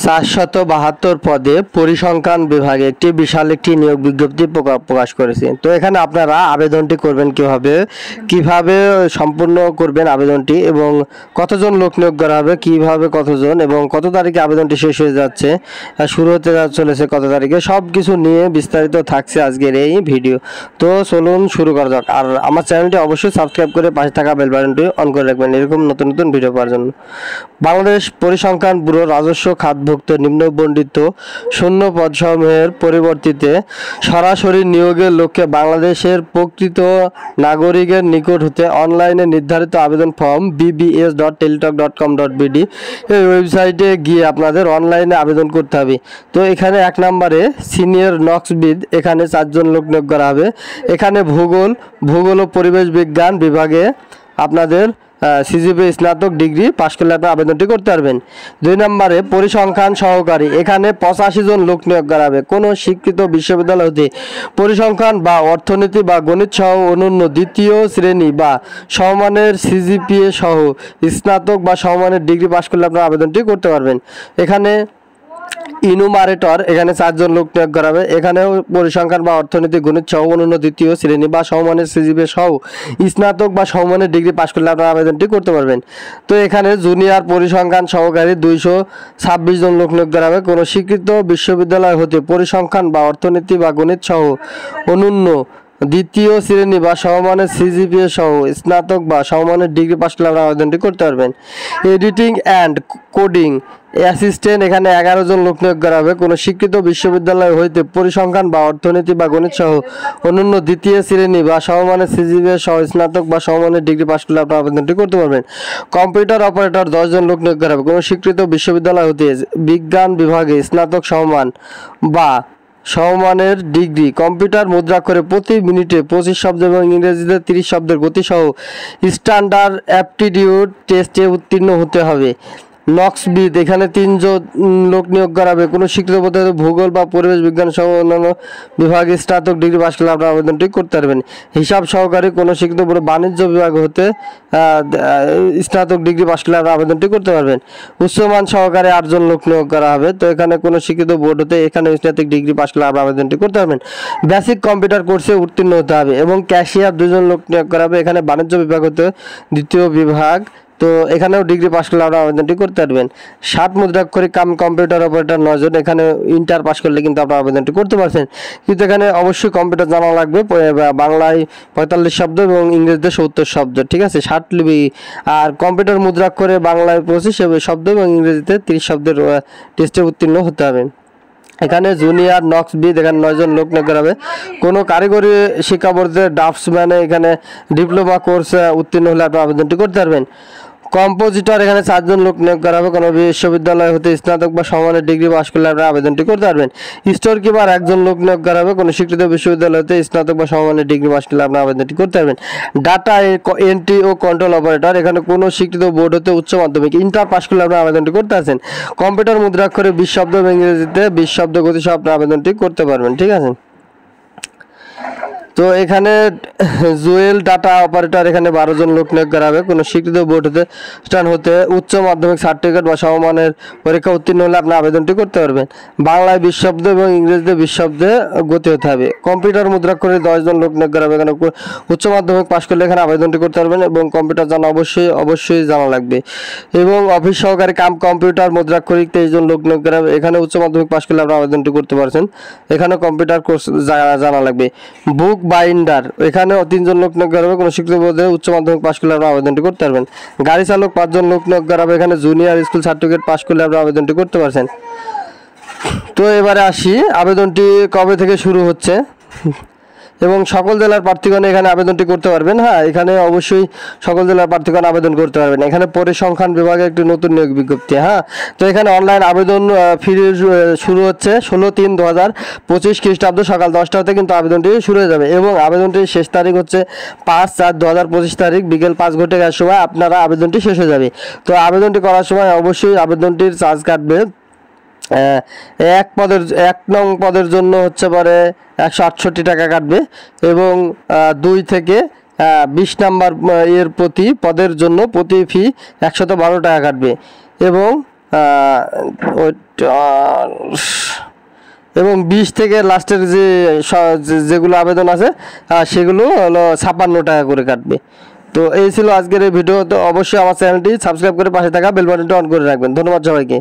472 পদে পরিসংখ্যান বিভাগে বিশাল একটি নিয়োগ বিজ্ঞপ্তি প্রকাশ করেছে। তো এখানে আপনারা আবেদনটি করবেন কিভাবে সম্পূর্ণ করবেন আবেদনটি, এবং কতজন লোক নিয়োগ করা হবে, কিভাবে কতজন, এবং কত তারিখে আবেদনটি শেষ হয়ে যাচ্ছে, শুরু হতে চলেছে কত তারিখে, সব কিছু নিয়ে বিস্তারিত থাকছে আজকের এই ভিডিও। তো চলুন শুরু করা যাক। আর আমার চ্যানেলটি অবশ্যই সাবস্ক্রাইব করে পাশে থাকা বেল বাটনটি অন করে রাখবেন এরকম নতুন নতুন ভিডিও পাওয়ার জন্য। বাংলাদেশ পরিসংখ্যান ব্যুরো রাজস্ব খাতভুক্ত নিম্নবর্ণিত শূন্য পদসমূহের পরিবর্তিতে সরাসরি নিয়োগের লক্ষ্যে বাংলাদেশের প্রকৃত নাগরিকের নিকট হতে অনলাইনে নির্ধারিত আবেদন ফর্ম bbs.teletalk.com.bd এই ওয়েবসাইটে গিয়ে আপনাদের অনলাইনে আবেদন করতে হবে। তো এখানে 1 নম্বরে সিনিয়র নক্সবিদ, এখানে 4 জন লোক নিয়োগ করা হবে। এখানে ভূগোল ও পরিবেশ বিজ্ঞান বিভাগে আপনাদের সিজিপি স্নাতক ডিগ্রি পাশ করলে আপনি আবেদনটি করতে পারবেন। 2 নম্বরে পরিসংখ্যান সহকারী, এখানে 85 জন লোক নিয়োগ করা হবে। কোনো স্বীকৃত বিশ্ববিদ্যালয় হতে পরিসংখ্যান বা অর্থনীতি বা গণিত সহ অনন্য দ্বিতীয় শ্রেণী বা সমমানের সিজিপিএ সহ স্নাতক বা সমমানের ডিগ্রি পাশ করলে আপনারা আবেদনটি করতে পারবেন। এখানে ইনুমারেটর, এখানে 4 জন লোক নিয়োগ করা হবে। এখানেও পরিসংখ্যান বা অর্থনীতি গণিত সহ অনন্য দ্বিতীয় শ্রেণী বা সমমানের সিজিপিএ সহ স্নাতক বা সমমানের ডিগ্রি পাশ করলে আপনারা আবেদনটি করতে পারবেন। তো এখানে জুনিয়র পরিসংখ্যান সহকারী 226 জন লোক নিয়োগ করা হবে। কোনো স্বীকৃত বিশ্ববিদ্যালয় হতে পরিসংখ্যান বা অর্থনীতি বা গণিত সহ অনন্য দ্বিতীয় শ্রেণী বা সমমানের সিজিপিএ সহ স্নাতক বা সমমানের ডিগ্রি পাশ করলে আপনারা আবেদনটি করতে পারবেন। এডিটিং অ্যান্ড কোডিং অ্যাসিস্ট্যান্ট, এখানে 11 জন লোক নিয়োগ করা হবে। কোনো স্বীকৃত বিশ্ববিদ্যালয় হইতে পরিসংখ্যান বা অর্থনীতি বা গণিত সহ অন্যান্য দ্বিতীয় শ্রেণী বা সমমানের সিজিপিএ সহ স্নাতক বা সমমানের ডিগ্রি পাশ করলে আপনারা আবেদনটি করতে পারবেন। কম্পিউটার অপারেটর 10 জন লোক নিয়োগ করা হবে। কোনো স্বীকৃত বিশ্ববিদ্যালয় হতে বিজ্ঞান বিভাগে স্নাতক সমমান বা সমমানের ডিগ্রি, কম্পিউটার মুদ্রাক্ষরে প্রতি মিনিটে 25 শব্দ এবং ইংরেজিতে 30 শব্দের গতি সহ স্ট্যান্ডার্ড অ্যাপটিটিউড টেস্টে উত্তীর্ণ হতে হবে। নক্সবিদ, এখানে 3 জন লোক নিয়োগ করা হবে। কোনো স্বীকৃত পদ্ধতিতে ভূগোল বা পরিবেশ বিজ্ঞান সহ অন্যান্য বিভাগে স্নাতক ডিগ্রি পাশ করলে আপনারা আবেদনটি করতে পারবেন। হিসাব সহকারী, কোনো স্বীকৃত বাণিজ্য বিভাগ হতে স্নাতক ডিগ্রি পাশ করলে আপনারা আবেদনটি করতে পারবেন। উচ্চমান সহকারে 8 জন লোক নিয়োগ করা হবে। তো এখানে কোনো স্বীকৃত বোর্ড হতে এখানে স্নাতক ডিগ্রি পাশ করলে আপনারা আবেদনটি করতে পারবেন। বেসিক কম্পিউটার কোর্সে উত্তীর্ণ হতে হবে এবং ক্যাশিয়ার 2 জন লোক নিয়োগ করা হবে। এখানে বাণিজ্য বিভাগ হতে দ্বিতীয় বিভাগ, তো এখানেও ডিগ্রি পাশ করলে আপনারা আবেদনটি করতে পারবেন। 60 মুদ্রাক্ষরিক কম্পিউটার অপারেটর 9 জন, এখানে ইন্টার পাশ করলে কিন্তু আপনারা আবেদনটি করতে পারছেন। কিন্তু এখানে অবশ্যই কম্পিউটার জানা লাগবে। বাংলায় 45 শব্দ এবং ইংরেজিতে 70 শব্দ, ঠিক আছে, 60 লিপি। আর কম্পিউটার মুদ্রাক্ষরে বাংলায় 25 শব্দ এবং ইংরেজিতে 30 শব্দের টেস্টে উত্তীর্ণ হতে হবে। এখানে জুনিয়র নক্সবিদ, এখানে 9 জন লোক নিয়োগ করা হবে। কোনো কারিগরি শিক্ষা বোর্ডের ড্রাফটসম্যানে এখানে ডিপ্লোমা কোর্স উত্তীর্ণ হলে আপনারা আবেদনটি করতে পারবেন। কম্পোজিটর, এখানে 4 জন লোক নিয়োগ করা হবে। কোনো বিশ্ববিদ্যালয় হতে স্নাতক বা সমমানের ডিগ্রি পাশ করলে আপনারা আবেদনটি করতে পারবেন। স্টোর কিপার 1 জন লোক নিয়োগ করা হবে। কোনো স্বীকৃত বিশ্ববিদ্যালয় হতে স্নাতক বা সমমানের ডিগ্রি পাশ করলে আপনারা আবেদনটি করতে পারবেন। ডাটা এন্ট্রি ও কন্ট্রোল অপারেটর, এখানে কোনো স্বীকৃত বোর্ড হতে উচ্চ মাধ্যমিক ইন্টার পাশ করলে আপনারা আবেদনটি করতে পারছেন। কম্পিউটার মুদ্রাক্ষরে 20 শব্দ এবং ইংরেজিতে 20 শব্দ গতি সহ আপনারা আবেদনটি করতে পারবেন, ঠিক আছে। তো এখানে জুয়েল ডাটা অপারেটর, এখানে 12 জন লোক নিয়োগ করা হবে। কোনো স্বীকৃত বোর্ড হতে উচ্চ মাধ্যমিক সার্টিফিকেট বা সমমানের পরীক্ষা উত্তীর্ণ হলে আপনি আবেদনটি করতে পারবেন। বাংলায় 20 শব্দ এবং ইংরেজিতে 20 শব্দে গতি হতে হবে। কম্পিউটার মুদ্রাক্ষরে 10 জন লোক নিয়োগ করা হবে। এখানে উচ্চ মাধ্যমিক পাশ করলে এখানে আবেদনটি করতে পারবেন এবং কম্পিউটার জানা অবশ্যই জানা লাগবে। এবং অফিস সহকারী কম্পিউটার মুদ্রাক্ষরিক 23 জন লোক নিয়োগ করা হবে। এখানে উচ্চ মাধ্যমিক পাশ করলে আপনি আবেদনটি করতে পারছেন। এখানে কম্পিউটার কোর্স জানা লাগবে। বুক বাইন্ডার, এখানেও 3 জন লোক নিয়োগ করা হবে। কোনো স্বীকৃত বোর্ডে উচ্চ মাধ্যমিক পাশ করলে আপনারা আবেদনটি করতে পারবেন। গাড়ি চালক 5 জন লোক নিয়োগ করা হবে। এখানে জুনিয়র স্কুল সার্টিফিকেট পাশ করলে আপনারা আবেদনটি করতে পারছেন। তো এবারে আসি আবেদনটি কবে থেকে শুরু হচ্ছে এবং সকল জেলার প্রার্থীগণ এখানে আবেদনটি করতে পারবেন। হ্যাঁ, এখানে অবশ্যই সকল জেলার প্রার্থীগণ আবেদন করতে পারবেন। এখানে পরিসংখ্যান বিভাগে একটি নতুন নিয়োগ বিজ্ঞপ্তি। হ্যাঁ, তো এখানে অনলাইন আবেদন ফি শুরু হচ্ছে 16/3/2025 খ্রিস্টাব্দ সকাল 10টা হতে কিন্তু আবেদনটি শুরু হয়ে যাবে এবং আবেদনটির শেষ তারিখ হচ্ছে 5/4/2025 তারিখ বিকেল 5 ঘটিকার সময় আপনারা আবেদনটি শেষ হয়ে যাবে। তো আবেদনটি করার সময় অবশ্যই আবেদনটির চার্জ কাটবে। 1 নং পদের জন্য হচ্ছে পরে 168 টাকা কাটবে এবং 2 থেকে 20 নাম্বার এর প্রতি পদের জন্য প্রতি ফি 112 টাকা কাটবে এবং এবং 20 থেকে লাস্টের যেগুলো আবেদন আছে সেগুলো হলো 56 টাকা করে কাটবে। তো এই ছিল আজকের এই ভিডিও। তো অবশ্যই আমার চ্যানেলটি সাবস্ক্রাইব করে পাশে থাকা বেল বাটনটি অন করে রাখবেন। ধন্যবাদ সবাইকে।